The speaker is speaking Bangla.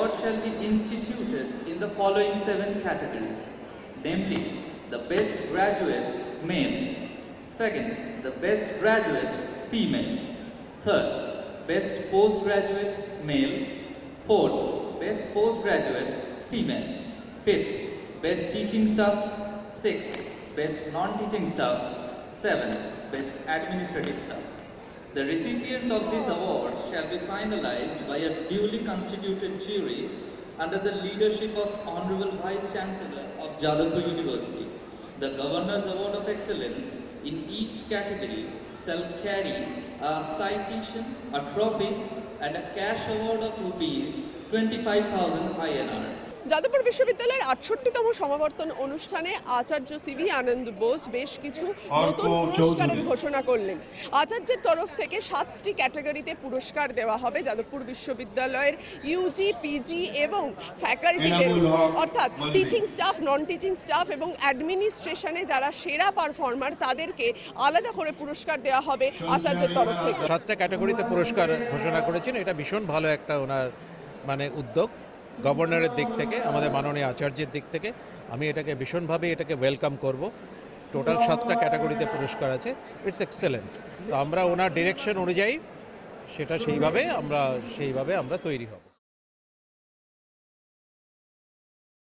award shall be instituted in the following 7 categories, namely the best graduate male, second the best graduate female, third best postgraduate male, fourth best postgraduate female, fifth best teaching staff, sixth best non-teaching staff, seventh best administrative staff. The recipient of these awards shall be finalized by a duly constituted jury under the leadership of Honorable Vice Chancellor of Jadavpur University. The Governor's Award of Excellence in each category shall carry a citation, a trophy and a cash award of rupees 25,000 INR. Jadavpur বিশ্ববিদ্যালয়ের ৬৮তম সমাবর্তন অনুষ্ঠানে আচার্য সিভি আনন্দ বোস বেশ কিছু নতুন পুরস্কারের ঘোষণা করলেন। আচার্যের তরফ থেকে 7টি ক্যাটাগরিতে পুরস্কার দেওয়া হবে যাদবপুর বিশ্ববিদ্যালয়ের ইউজি, পিজি এবং ফ্যাকাল্টিদের, অর্থাৎ teaching staff, non teaching staff এবং অ্যাডমিনিস্ট্রেশনে যারা সেরা পারফর্মার তাদেরকে আলাদা করে পুরস্কার দেওয়া হবে আচার্যের তরফ থেকে। 7টা ক্যাটাগরিতে পুরস্কার ঘোষণা করেছেন, এটা ভীষণ ভালো একটা ওনার উদ্যোগ। গভর্নরের দিক থেকে, আমাদের মাননীয় আচার্যের দিক থেকে আমি এটাকে ভীষণভাবে ওয়েলকাম করব। টোটাল 7টা ক্যাটাগরিতে পুরস্কার আছে, ইটস এক্সেলেন্ট। তো আমরা ওনার ডিরেকশন অনুযায়ী সেইভাবে আমরা তৈরি হব।